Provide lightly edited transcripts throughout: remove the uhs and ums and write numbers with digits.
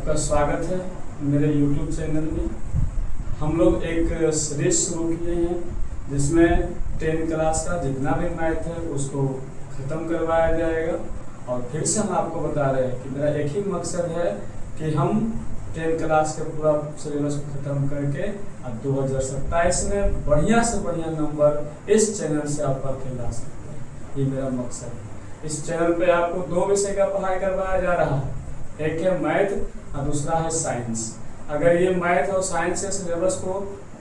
आपका स्वागत है मेरे YouTube चैनल में। हम लोग एक सीरीज शुरू किए हैं जिसमें 10 क्लास का जितना भी मैथ है उसको ख़त्म करवाया जाएगा। और फिर से हम आपको बता रहे हैं कि मेरा एक ही मकसद है कि हम 10 क्लास का पूरा सिलेबस को ख़त्म करके अब 2027 में बढ़िया से बढ़िया नंबर इस चैनल से आप पढ़ के ला सकते हैं। ये मेरा मकसद है। इस चैनल पे आपको 2 विषय का पढ़ाई करवाया जा रहा है, एक है मैथ और दूसरा है साइंस। अगर ये मैथ और साइंस के सिलेबस को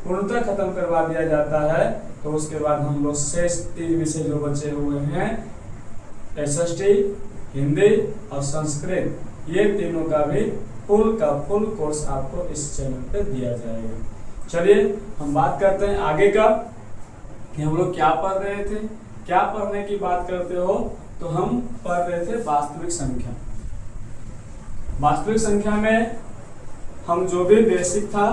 पूर्णतः खत्म करवा दिया जाता है तो उसके बाद हम लोग शेष 3 विषय जो बचे हुए हैं SST, हिंदी और संस्कृत, ये तीनों का भी फुल कोर्स आपको इस चैनल पे दिया जाएगा। चलिए हम बात करते हैं आगे का कि हम लोग क्या पढ़ रहे थे। क्या पढ़ने की बात करते हो तो हम पढ़ रहे थे वास्तविक संख्या। वास्तविक संख्या में हम जो भी बेसिक था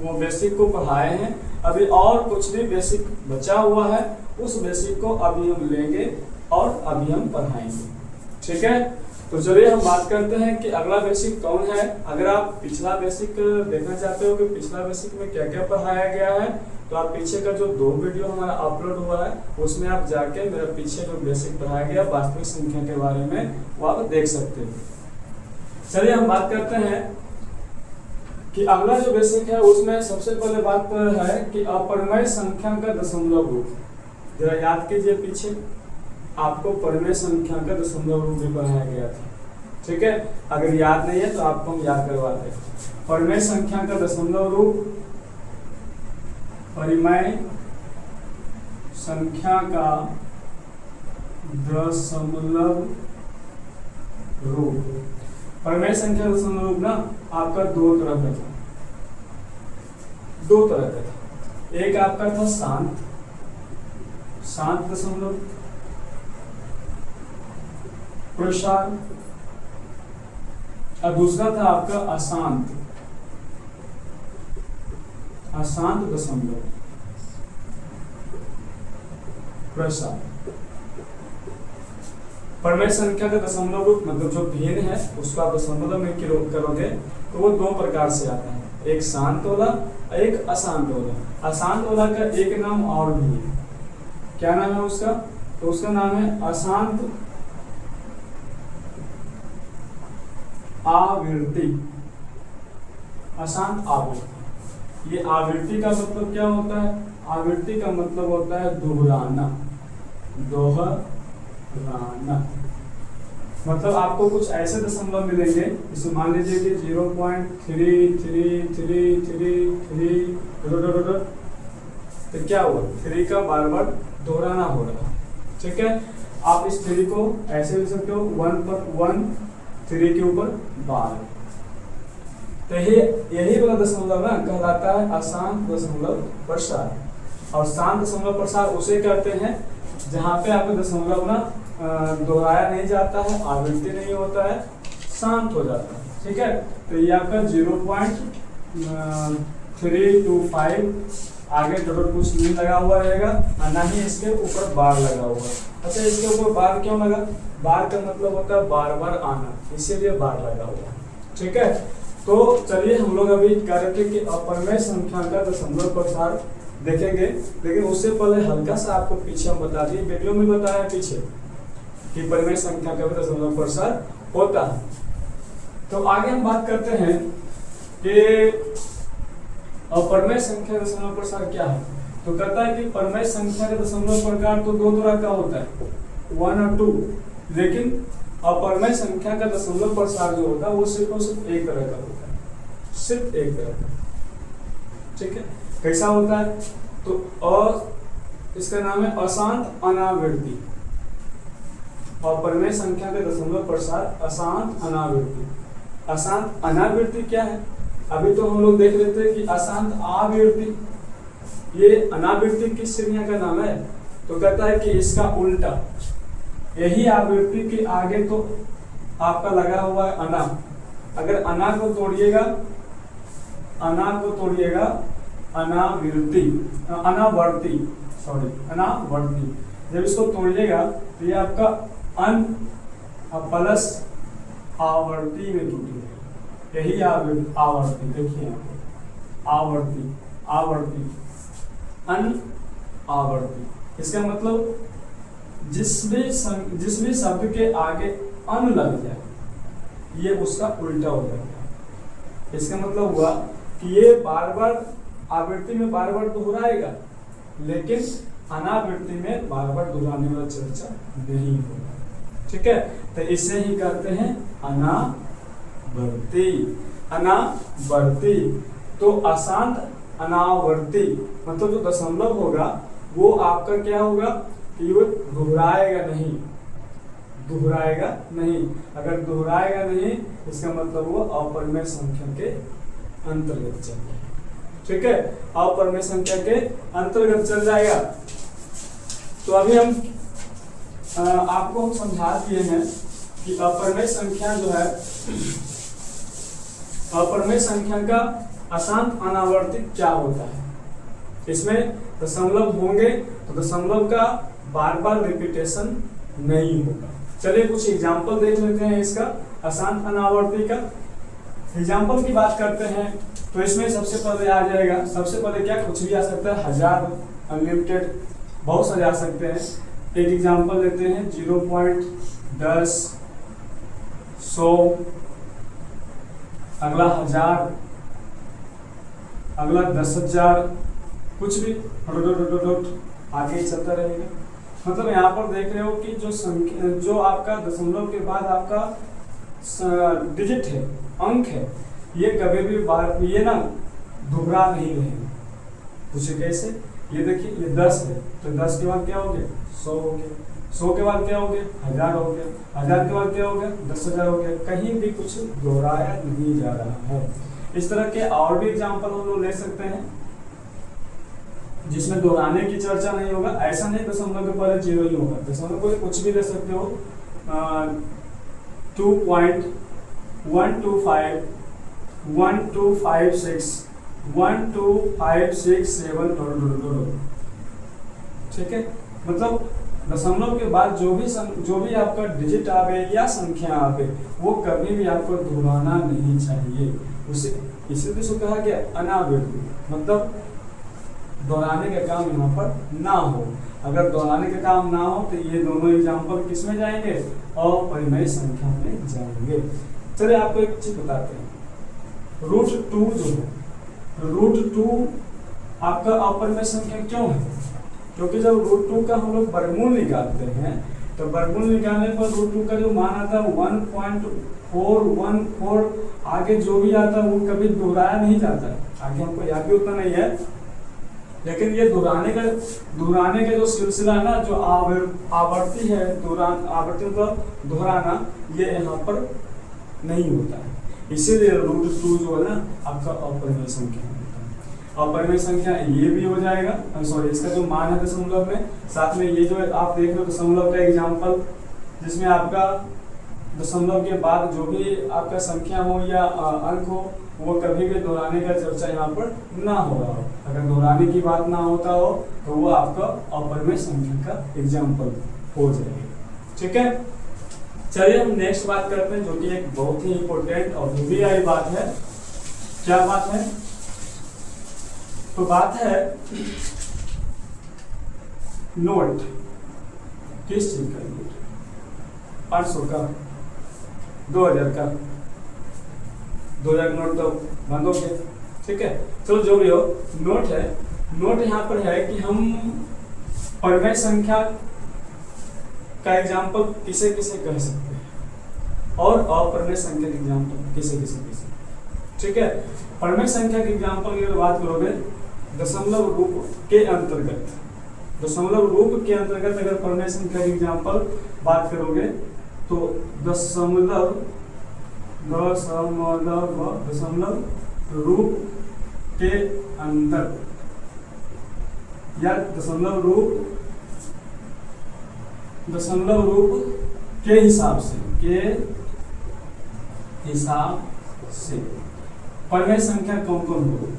वो बेसिक को पढ़ाए हैं। अभी और कुछ भी बेसिक बचा हुआ है, उस बेसिक को अभी हम लेंगे और अभी हम पढ़ाएंगे। ठीक है, तो चलिए हम बात करते हैं कि अगला बेसिक कौन है। अगर आप पिछला बेसिक देखना चाहते हो कि पिछला बेसिक में क्या क्या पढ़ाया गया है तो आप पीछे का जो 2 वीडियो हमारा अपलोड हुआ है उसमें आप जाके मेरा पीछे जो बेसिक पढ़ाया गया वास्तविक संख्या के बारे में वो आप देख सकते हो। चलिए हम बात करते हैं कि अगला जो बेसिक है उसमें सबसे पहले बात है कि अपरिमेय संख्या का दशमलव रूप। जरा याद कीजिए, पीछे आपको परिमेय संख्या का दशमलव रूप भी पढ़ाया गया था। ठीक है, अगर याद नहीं है तो आपको हम याद करवाते हैं। परिमेय संख्या का दशमलव रूप, परिमेय संख्या का दशमलव रूप। परिमेय संख्या दशमलव रूप ना आपका 2 तरह का था। 2 तरह का था। एक आपका था शांत दशमलव प्रसार और दूसरा था आपका अशांत दशमलव प्रसार। परिमेय संख्या का दशमलव रूप मतलब जो भिन्न है उसको आप दशमलव में करोगे तो वो 2 प्रकार से आता है, एक शांत वाला और एक अशांत वाला। अशांत वाला का एक नाम और भी है। क्या नाम है उसका? तो उसका नाम है अशांत आवृत्ति। अशांत आवृत्ति। ये आवृत्ति का मतलब क्या होता है? आवृत्ति का मतलब होता है दोहराना। मतलब आपको कुछ ऐसे दशमलव मिलेंगे, जैसे मान लीजिए कि 0.3333 तो क्या हुआ? 3 का बार बार दोहराना हो रहा है। ठीक है, आप इस 3 को ऐसे लिख सकते हो 1 पर 1, 3 के ऊपर 12। तो यही वाला दशमलव ना कहलाता है अशांत दशमलव प्रसार। और शांत दशमलव प्रसार उसे कहते हैं जहाँ पे आपका दशमलव ना दोहराया नहीं जाता है, आवृत्ति नहीं होता है, शांत हो जाता है। ठीक है, तो ये आपका 0.325 आगे टोटल कुछ नहीं लगा हुआ रहेगा और ना ही इसके ऊपर बार लगा हुआ है। अच्छा, इसके ऊपर बार क्यों लगा? बार का मतलब होता है बार बार आना, इसीलिए बार लगा हुआ है। ठीक है, तो चलिए हम लोग अभी कह रहे थे कि अपरिमेय संख्या का दशमलव प्रसार देखेंगे, लेकिन उससे पहले हल्का सा आपको पीछे हम बता दिए, वीडियो में बताया पीछे कि परिमेय संख्या का दशमलव प्रसार होता है। तो आगे हम बात करते हैं कि अपरिमेय संख्या का दशमलव प्रसार क्या है। तो कहता है कि परिमेय संख्या का दशमलव प्रकार तो 2 तरह का होता है, 1 और 2, लेकिन अपरिमेय संख्या का दशमलव प्रसार जो होता है वो सिर्फ और सिर्फ एक तरह का होता है, सिर्फ एक तरह का। ठीक है, कैसा होता है? तो इसका नाम है अशांत अनावृत्ति। और परिमेय संख्या के दशमलव प्रसार अशांत अनावृत्ति। अशांत अनावृत्ति क्या है? अभी तो हम लोग देख रहे थे कि अशांत आवृत्ति, ये अनावृत्ति किस संख्या का नाम है? तो कहता है कि इसका उल्टा, यही आवृत्ति के आगे तो आपका लगा हुआ है अना। अगर अना को तोड़िएगा अनावर्ती। जब इसको तोड़िएगा तो ये आपका अन प्लस आवर्ती में टूटेगा। यही आवर्ती। देखिए यहाँ पे आवर्ती, आवर्ती, अनआवर्ती। इसका मतलब जिस भी शब्द के आगे अन लग जाए ये उसका उल्टा हो जाता है। इसका मतलब हुआ कि ये बार बार आवृत्ति में बार बार दोहराएगा, लेकिन अनावृत्ति में बार बार दोहराने वाला चर्चा नहीं होगा। ठीक है, तो इसे ही कहते हैं अनावर्ती। अनावर्ती तो अशांत अनावर्ती मतलब जो दशमलव होगा वो आपका क्या होगा कि वो दोहराएगा नहीं, दोहराएगा नहीं। अगर दोहराएगा नहीं इसका मतलब वो अपरिमेय संख्या के अंतर्गत चल जाएगा। ठीक है, अपरिमेय संख्या के अंतर्गत चल जाएगा। तो अभी हम आपको हम समझा दिए हैं कि अपरिमेय संख्या जो है, अपरिमेय संख्या का अशांत अनावर्तित क्या होता है। इसमें दशमलव होंगे तो दशमलव का बार बार रिपीटेशन नहीं होगा। चलिए कुछ एग्जाम्पल देख लेते हैं इसका अशांत अनावर्ती का। एग्जाम्पल की बात करते हैं तो इसमें सबसे पहले आ जाएगा, सबसे पहले क्या कुछ भी आ सकता है, 1000, अनलिमिटेड, बहुत सारे आ सकते हैं। एक एग्जाम्पल लेते हैं 0.10, 100, अगला 1000, अगला 10,000, कुछ भी आगे चलता रहेगा। मतलब यहाँ पर देख रहे हो कि जो संख्या, जो आपका दशमलव के बाद आपका डिजिट है, अंक है, ये कभी भी बार ये ना दोहरा नहीं रहेगा। पूछे कैसे, ये देखिए ये 10 है तो 10 के बाद क्या हो गया 100 हो गया, 100 के बाद क्या हो गया 1000 हो गया, 1000 के बाद क्या हो गया 10,000 हो गया। कहीं भी कुछ दोहराया नहीं जा रहा है। इस तरह के और भी एग्जाम्पल हम लोग ले सकते हैं जिसमें दोहराने की चर्चा नहीं होगा। ऐसा नहीं दशमलव के पहले 0 ही होगा, दशमलव को कुछ भी ले सकते हो। 2.125, 1256, 1256, ठीक है। मतलब दशमलव के बाद जो भी आपका डिजिट आवे या संख्या आवे वो कभी भी आपको दोहराना नहीं चाहिए। उसे इसीलिए उसको कहा गया अनावृत्ति, मतलब दोहराने का काम यहाँ पर ना हो। अगर दोहराने का काम ना हो तो ये दोनों एग्जाम्पल किस में जाएंगे, अपरिमेय संख्या में जाएंगे। चलिए आपको एक चीज बताते हैं, √2 जो है, √2 आपका अपरिमेय संख्या क्यों है? क्योंकि जब √2 का हम लोग वर्गमूल निकालते हैं तो वर्गमूल निकालने पर √2 का जो मान आता है 1.414, आगे जो भी आता है वो कभी दोहराया नहीं जाता है। आगे हमको याद भी उतना नहीं है, लेकिन ये दोहराने का जो सिलसिला है ना, जो आवर्ती है, आवर्ती मतलब दोहराना, ये यहाँ पर नहीं होता है। इसीलिए √2 जो है ना आपका अपरिमेय संख्या होता है। अपरिमेय संख्या ये भी हो जाएगा, सॉरी इसका जो मान है दशमलव में, साथ में ये जो आप देख रहे हो दशमलव का एग्जाम्पल जिसमें आपका दशमलव के बाद जो भी आपका संख्या हो या अंक हो वो कभी भी दोहराने का चर्चा यहाँ पर ना हो रहा हो। अगर दोहराने की बात ना होता हो तो वो आपका अपरिमेय संख्या का एग्जाम्पल हो जाएगा। ठीक है, चलिए हम नेक्स्ट बात करते हैं जो कि एक बहुत ही इंपॉर्टेंट और भी आई बात है। क्या बात है? तो बात है नोट। किस चीज का नोट? 500 का, 2000 का, 2000 का नोट तो बंद हो गया। ठीक है, चलो जो भी हो, नोट है। नोट यहाँ पर है कि हम परिमेय संख्या का एग्जाम्पल किसे किसे कह सकते हैं और अपरिमेय संख्या के एग्जाम्पल किसे किसे कह सकते हैं। ठीक है, परिमेय संख्या के एग्जाम्पल की अगर बात करोगे दशमलव रूप के अंतर्गत, दशमलव रूप के अंतर्गत अगर परिमेय संख्या के एग्जाम्पल बात करोगे तो दशमलव रूप के अंदर या दशमलव रूप के हिसाब से परिमेय संख्या कौन कौन होगा?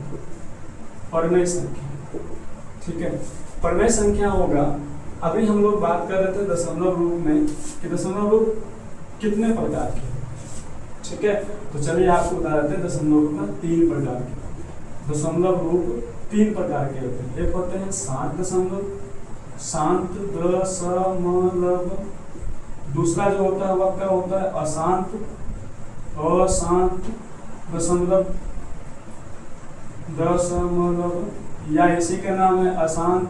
परिमेय संख्या, ठीक है, परिमेय संख्या होगा। अभी हम लोग बात कर रहे थे दशमलव रूप में कि दशमलव रूप कितने प्रकार के, ठीक है, तो चलिए आपको बता देते हैं दशमलव रूप में 3 प्रकार के। दशमलव रूप 3 प्रकार के होते हैं। एक होते हैं शांत दशमलव, शांत दशमलव। दूसरा जो होता है वह क्या होता है अशांत, अशांत दशमलव, दशमलव या इसी का नाम है अशांत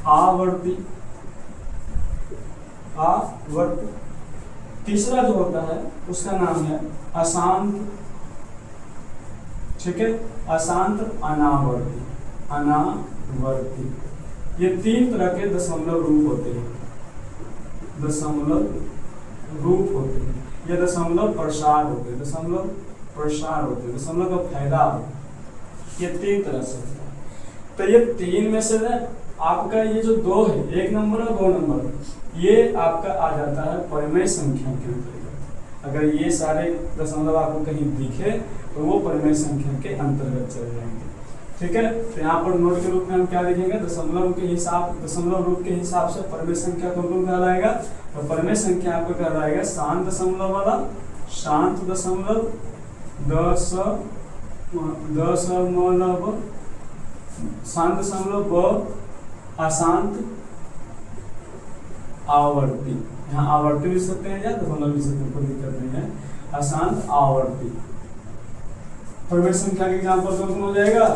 आवर्ती, आवर्ती। तीसरा जो होता है उसका नाम है अशांत, ठीक है, अशांत अनावर्ती, अनावर्ती। ये 3 तरह के दशमलव रूप होते हैं, दशमलव रूप होते हैं। ये दशमलव प्रसार होते हैं, दशमलव प्रसार होते हैं, दशमलव का फैलाव। ये 3 तरह से होता है। तो ये 3 में से ना आपका ये जो 2 है, 1 नंबर और 2 नंबर, ये आपका आ जाता है परिमेय संख्या के अंतर्गत। अगर ये सारे दशमलव आपको कहीं दिखे तो वो परिमेय संख्या के अंतर्गत चले जाएंगे, ठीक है। तो यहाँ पर नोट के रूप में हम क्या लिखेंगे, दशमलव के हिसाब, दशमलव रूप के हिसाब से परिमेय संख्या कौन कहलाएगा। तो परिमेय संख्या आपको कहलाएगा शांत दशमलव वाला, शांत दशमलव, दशमलव, शांत दशमलव व अशांत आवर्ती। यहाँ आवर्ती भी सकते हैं या दशमलव भी सकते हैं, कोई दिक्कत नहीं है। अशांत आवर्ती परिमेय संख्या के एग्जाम्पल कौन हो जाएगा,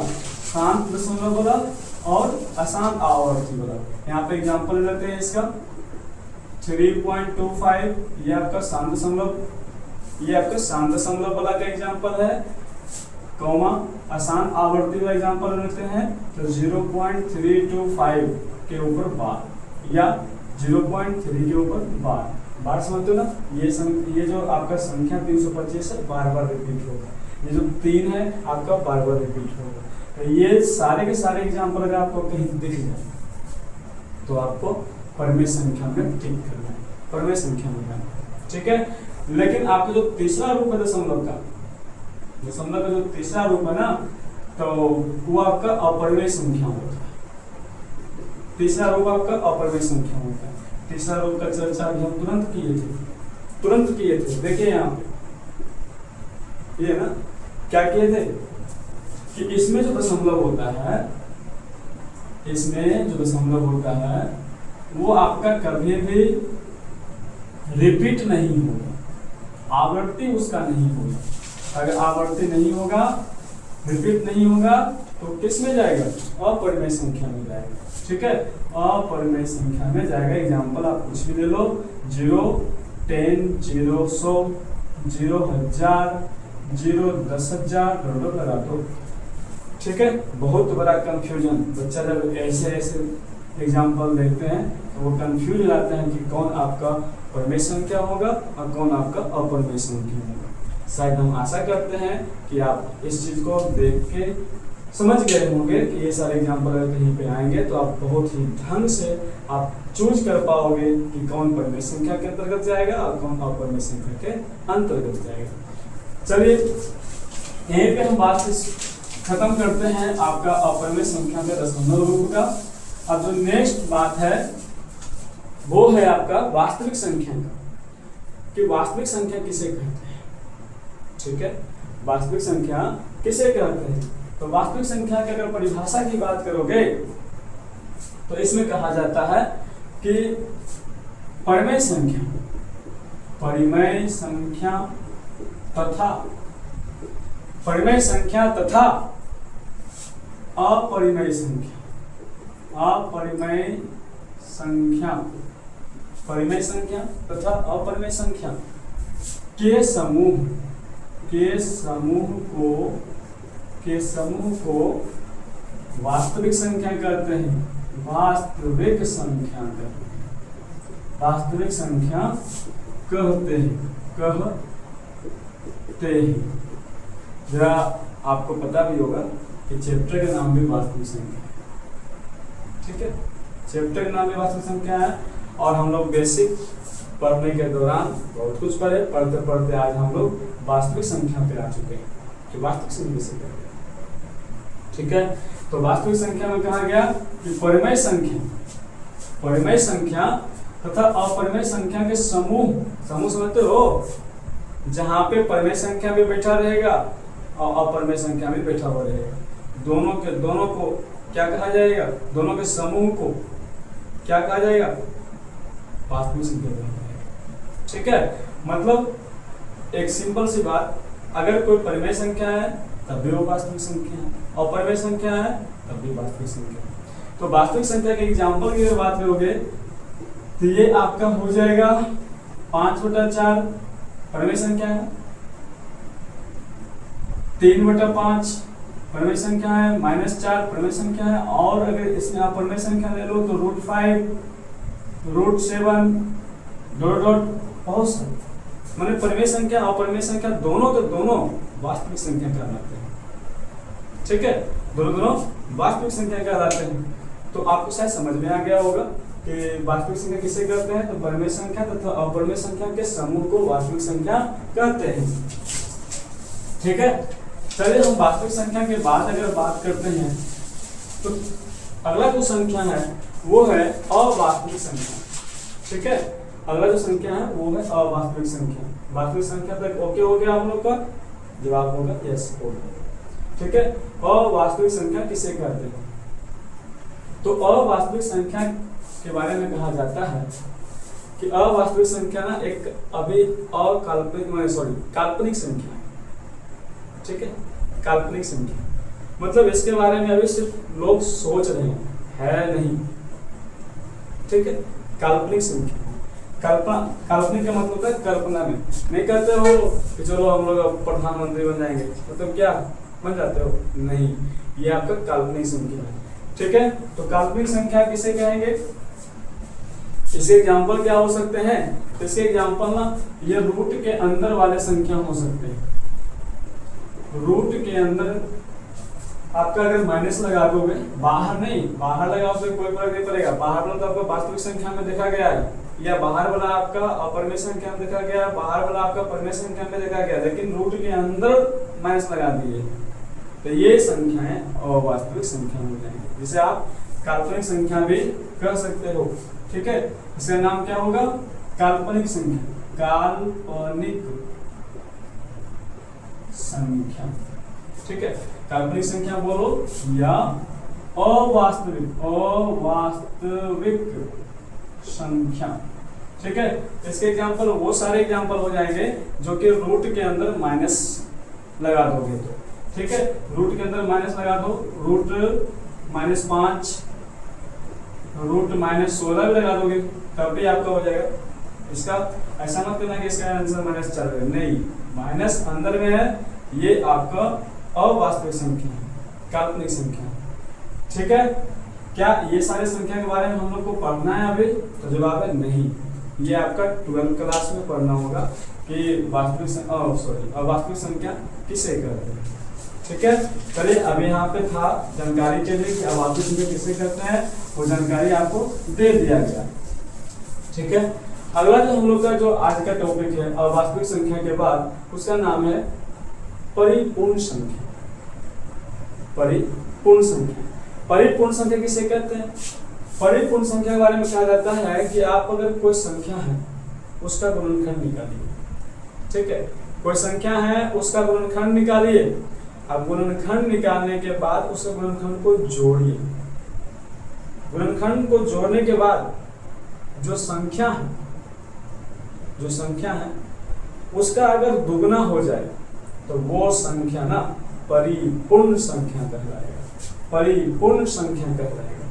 शांत दशमलव वाला और अशांत आवर्ती वाला। यहाँ पे एग्जाम्पल लेते हैं इसका 3.25, ये आपका शांत दशमलव, ये आपका शांत दशमलव वाला का एग्जाम्पल है, कौमा अशांत आवर्ती वाला एग्जाम्पल लेते हैं तो 0.325 के ऊपर बार या 0.3 के ऊपर बार, बार समझते हो ना। ये जो आपका संख्या 325 है बार बार रिपीट होगा, ये जो 3 है आपका बार बार रिपीट होगा। तो ये सारे के सारे एग्जाम्पल अगर आपको कहीं दिख जाए तो आपको परिमेय संख्या में टिक करना है, परिमेय संख्या में करना है, ठीक है। लेकिन आपका जो तीसरा रूप है दशमलव का, दशमलव का जो तीसरा रूप है ना, तो वो आपका अपरिमेय संख्या होता है। तीसरा रूप आपका अपरिमेय संख्या होता है। तीसरा रूप का चर्चा भी हम तुरंत किए थे। देखिए यहाँ पे ये ना क्या किए थे कि इसमें जो दशमलव होता है, इसमें जो दशमलव होता है वो आपका कभी भी रिपीट नहीं होगा, आवर्ती उसका नहीं होगा। अगर आवर्ती नहीं होगा, रिपीट नहीं होगा तो किस में जाएगा, अपरिमेय संख्या में जाएगा, ठीक है, अपरिमेय संख्या में जाएगा। एग्जाम्पल आप कुछ भी ले लो, 0, 10, 0, 100, 0, 1000, 0, 10,000 लगा दो, ठीक है। बहुत बड़ा कंफ्यूजन, बच्चा जब ऐसे एग्जाम्पल देखते हैं तो वो कंफ्यूज हो जाते हैं कि कौन आपका परिमेय संख्या होगा और कौन आपका अपरिमेय संख्या होगा। शायद हम आशा करते हैं कि आप इस चीज को देख के समझ गए होंगे कि ये सारे एग्जाम्पल अगर कहीं पे आएंगे तो आप बहुत ही ढंग से आप चूज कर पाओगे कि कौन परिमेय संख्या के अंतर्गत जाएगा और कौन अपरिमेय संख्या के अंतर्गत जाएगा। चलिए यहीं पे हम बात खत्म करते हैं आपका अपरिमेय संख्या के दशमलव रूप का। अब जो नेक्स्ट बात है वो है आपका वास्तविक संख्या का, कि वास्तविक संख्या किसे कहते हैं, ठीक है। वास्तविक संख्या किसे कहते हैं, तो वास्तविक संख्या की अगर परिभाषा की बात करोगे तो इसमें कहा जाता है कि परिमेय संख्या, परिमेय संख्या तथा परिमेय संख्या तथा अपरिमेय संख्या, अपरिमेय संख्या, परिमेय संख्या तथा अपरिमेय संख्या के समूह को वास्तविक संख्या कहते हैं, वास्तविक संख्या कहते हैं, वास्तविक संख्या कहते हैं। जरा आपको पता भी होगा कि चैप्टर का नाम भी वास्तविक संख्या है, ठीक है। चैप्टर का नाम भी वास्तविक संख्या है और हम लोग बेसिक पढ़ने के दौरान बहुत कुछ पढ़े, पढ़ते पढ़ते आज हम लोग वास्तविक संख्या पे आ चुके हैं कि वास्तविक संख्या से क्या है, ठीक है। तो वास्तविक संख्या में कहा गया कि परिमेय संख्या तथा अपरिमेय संख्या के समूह समझते हो, जहां पे परिमेय संख्या भी बैठा रहेगा और अपरिमेय संख्या भी बैठा हुआ रहेगा, दोनों को क्या कहा जाएगा, दोनों के समूह को क्या कहा जाएगा, वास्तविक संख्या कहा जाएगा। ठीक है, मतलब एक सिंपल सी बात, अगर कोई परिमेय संख्या है तब भी वो वास्तविक संख्या है, और अपरिमेय संख्या है तब भी वास्तविक संख्या है। तो वास्तविक संख्या के एग्जाम्पल की अगर बात करोगे तो ये आपका हो जाएगा 5/4 परिमेय संख्या है, 3/5 परिमेय संख्या है, -4 परिमेय संख्या है, और अगर इसमें आप परिमेय संख्या ले लो तो √5, √7 बहुत सारे, माने परिमेय संख्या और अपरिमेय संख्या दोनों के दोनों वास्तविक संख्या कहलाते हैं। ठीक है, दोनों वास्तविक संख्या कहलाते हैं। तो आपको शायद समझ में आ गया होगा कि वास्तविक संख्या किसे कहते हैं, तो परिमेय संख्या तथा अपरिमेय संख्या के समूह को वास्तविक संख्या कहते हैं। ठीक है, चलिए हम वास्तविक संख्या के बाद अगर बात करते हैं तो अगला जो संख्या है वो है अवास्तविक संख्या। ठीक है, अगला जो संख्या है वो है अवास्तविक संख्या। वास्तविक संख्या तक ओके हो गया आप लोग का, जवाब होगा यस हो गया। ठीक है, अवास्तविक संख्या किसे कहते हैं, तो अवास्तविक संख्या के बारे में कहा जाता है कि अवास्तविक संख्या ना एक अभी काल्पनिक संख्या है। ठीक है, काल्पनिक संख्या मतलब इसके बारे में अभी सिर्फ लोग सोच रहे हैं, है नहीं। ठीक है, काल्पनिक संख्या, काल्पनिक का मतलब होता है कल्पना में, नहीं कहते हो कि चलो हम लोग प्रधानमंत्री बन जाएंगे, मतलब क्या बन जाते हो, नहीं, ये आपका काल्पनिक संख्या है। ठीक है, तो काल्पनिक संख्या किसे कहेंगे, इसके एग्जाम्पल क्या हो सकते हैं, इसके एग्जाम्पल ना ये रूट के अंदर वाले संख्या हो सकते हैं। रूट के अंदर आपका अगर माइनस लगा दोगे, बाहर नहीं, बाहर लगाओ तो कोई फर्क नहीं पड़ेगा, बाहर वाला तो आपका वास्तविक संख्या में देखा गया है, या बाहर वाला आपका अपरिमेय संख्या में देखा गया, बाहर वाला आपका परिमेय संख्या में देखा गया, लेकिन रूट के अंदर माइनस लगा दिए तो ये संख्याएं अवास्तविक संख्या हो जाएंगी, जिसे आप काल्पनिक संख्या भी कह सकते हो। ठीक है, इसका नाम क्या होगा, काल्पनिक संख्या, काल्पनिक संख्या। ठीक है, काल्पनिक संख्या बोलो या अवास्तविक संख्या। ठीक है, इसके एग्जांपल वो सारे एग्जांपल हो जाएंगे जो कि रूट के अंदर माइनस लगा दोगे तो। ठीक है, रूट के अंदर माइनस लगा दो, रूट -5, रूट -16 भी लगा दोगे तब भी आपका हो जाएगा। इसका ऐसा मत करना कि इसका आंसर -4 है, नहीं, माइनस अंदर में है, ये आपका अवास्तविक संख्या है, काल्पनिक संख्या। ठीक है, क्या ये सारे संख्या के बारे में हम लोग को पढ़ना है अभी, तो जवाब है नहीं, ये आपका 12th क्लास में पढ़ना होगा कि अवास्तविक संख्या किसे कहते हैं। ठीक है, चलिए अभी यहाँ पे था जानकारी के लिए कि अवास्तविक संख्या किसे कहते हैं, वो जानकारी आपको दे दिया गया। ठीक है, अगला जो हम लोग का जो आज का टॉपिक है अवास्तविक संख्या के बाद, उसका नाम है परिपूर्ण संख्या। परिपूर्ण संख्या, परिपूर्ण संख्या किसे कहते हैं, परिपूर्ण संख्या के बारे में कहा जाता है कि आप अगर कोई संख्या है उसका गुणनखंड निकालिए। ठीक है, कोई संख्या है उसका गुणनखंड निकालिए, अब गुणनखंड निकालने के बाद उस गुणनखंड को जोड़िए। गुणनखंड को जोड़ने के बाद जो संख्या है उसका अगर दुगना हो जाए तो वो संख्या ना परिपूर्ण संख्या कहलाएगा, परिपूर्ण संख्या कहलाएगा।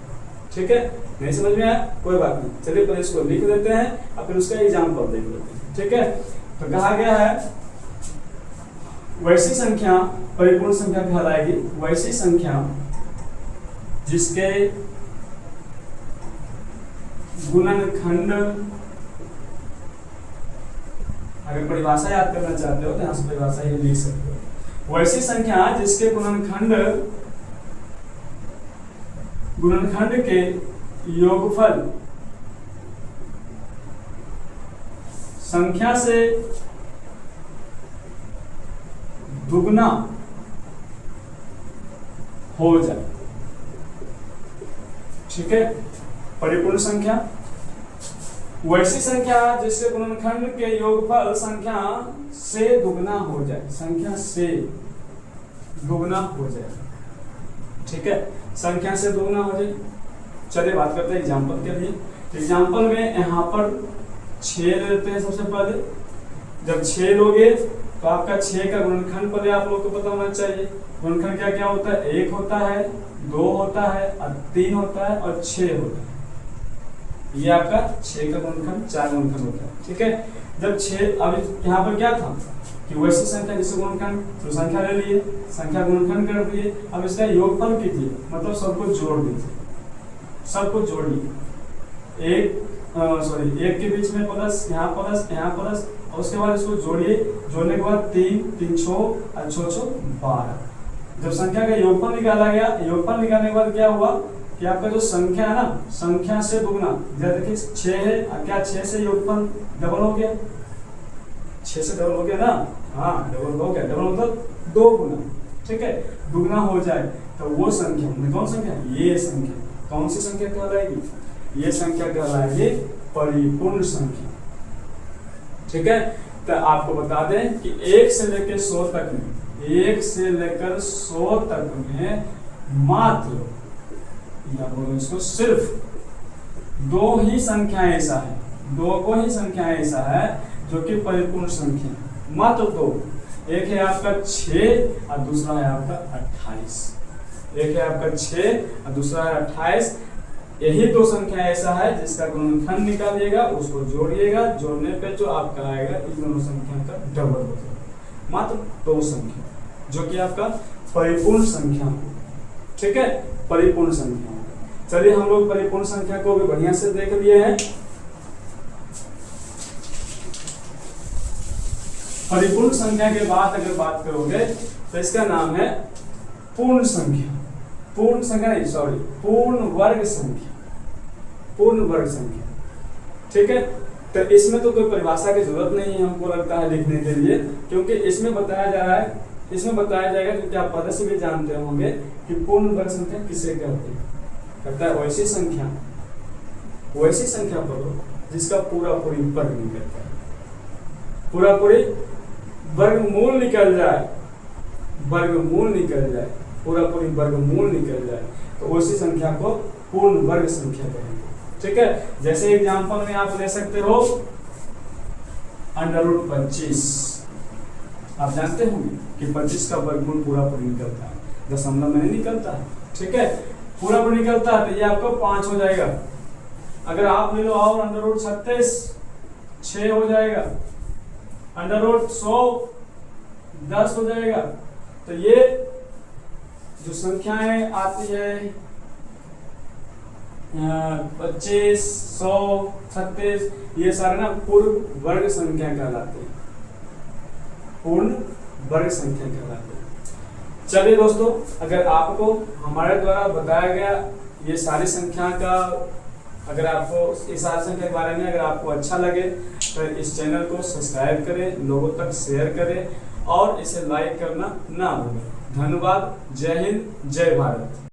ठीक है, नहीं समझ में आया, कोई बात नहीं, चलिए पहले इसको लिख देते हैं और फिर उसका एग्जाम्पल देख लेते हैं। ठीक है, तो कहा गया है वैसी संख्या परिपूर्ण संख्या कहलाएगी वैसी संख्या जिसके गुणनखंड, अगर परिभाषा याद करना चाहते हो तो यहाँ से परिभाषा ये लिख सकते हो, वैसी संख्या जिसके गुणनखंड के योगफल संख्या से दुगना हो जाए। ठीक है, परिपूर्ण संख्या वैसी संख्या जिसके गुणनखंड के योगफल संख्या से दुगना हो जाए, संख्या से दुगना हो जाए। ठीक है, संख्या से दुगना हो जाए। चलिए बात करते हैं एग्जाम्पल के लिए। एग्जाम्पल में यहाँ पर 6 ले लेते हैं सबसे पहले। जब 6 लोगे तो आपका 6 का गुणनखंड पहले आप लोग को पता होना चाहिए। गुणनखंड क्या क्या होता है? 1 होता है, 2 होता है और 3 होता है और 6 होता है। ये आपका 6 का गुणनखंड, 4 गुणनखंड होता है। ठीक है, जब 6 अब यहाँ पर क्या था कि वैसी संख्या जिससे गुणनखंड, तो संख्या ले लिए, संख्या गुणनखंड कर दिए। अब इसका योगफल कीजिए, मतलब सबको जोड़ दीजिए, सबको जोड़िए। एक के बीच में प्लस, यहाँ प्लस, और उसके बाद इसको जोड़िए। जोड़ने के बाद 3 3 6 और 6 6 12। जब संख्या का योगफल निकाला गया, योगफल निकालने के बाद क्या हुआ कि आपका जो संख्या है ना, संख्या से दुगना, जैसे देखिए 6 है, क्या 6 से योगफल डबल हो गया? 6 से डबल हो गया ना? हाँ, डबल हो गया। डबल मतलब 2 गुना। ठीक है, दुगना हो जाए तो वो संख्या, कौन संख्या? ये संख्या कौन सी संख्या कहलाएगी? ये संख्या कहलाएगी परिपूर्ण संख्या। ठीक है, तो आपको बता दें कि 1 से लेकर 100 तक में, 1 से लेकर 100 तक में मात्र, या बोलो इसको सिर्फ 2 ही संख्याएं ऐसा है, 2 को ही संख्याएं ऐसा है जो कि परिपूर्ण संख्या है, मात्र 2। एक है आपका 6 और दूसरा है आपका 28। एक है आपका 6 और दूसरा है 28। यही 2 संख्या ऐसा है जिसका गुणनखंड निकालिएगा, उसको जोड़िएगा, जोड़ने पे जो आपका आएगा इस दोनों संख्या का डबल हो जाएगा। मात्र 2 संख्या जो कि आपका परिपूर्ण संख्या। ठीक है, परिपूर्ण संख्या। चलिए हम लोग परिपूर्ण संख्या को भी बढ़िया से देख लिए हैं। परिपूर्ण संख्या के बाद अगर बात करोगे तो इसका नाम है पूर्ण संख्या। पूर्ण संख्या नहीं, सॉरी, पूर्ण वर्ग संख्या। पूर्ण वर्ग संख्या। ठीक है, तो इसमें तो कोई परिभाषा की जरूरत नहीं है हमको लगता है लिखने के लिए, क्योंकि इसमें बताया जा रहा है, इसमें बताया जाएगा, क्योंकि आप पहले से भी जानते होंगे कि पूर्ण वर्ग संख्या किसे कहते हैं। कहता है वैसी संख्या पढ़ो जिसका पूरा पूरी वर्ग निकल जाए, पूरा पूरी वर्गमूल निकल जाए, वर्गमूल निकल जाए, पूरा पूरी वर्गमूल निकल जाए, तो उसी संख्या को पूर्ण वर्ग संख्या कहेंगे। ठीक है, जैसे एग्जांपल में आप ले सकते हो √25। आप जानते होंगे कि 25 का वर्गमूल पूरा पूरी निकलता है, दशमलव में नहीं निकलता है। ठीक है, पूरा पूरी निकलता है तो ये आपको 5 हो जाएगा। अगर आप ले लो और √36, 6 हो जाएगा। √100, 10 हो जाएगा। तो ये जो संख्याएं आती है 25, 100, 36, ये सारे ना पूर्ण वर्ग संख्या कहलाते हैं, पूर्ण वर्ग संख्या कहलाते हैं। चलिए दोस्तों, अगर आपको हमारे द्वारा बताया गया ये सारी संख्या का, अगर आपको इस सारी संख्या के बारे में अगर आपको अच्छा लगे तो इस चैनल को सब्सक्राइब करें, लोगों तक शेयर करें और इसे लाइक करना ना भूलें। धन्यवाद। जय हिंद, जय भारत।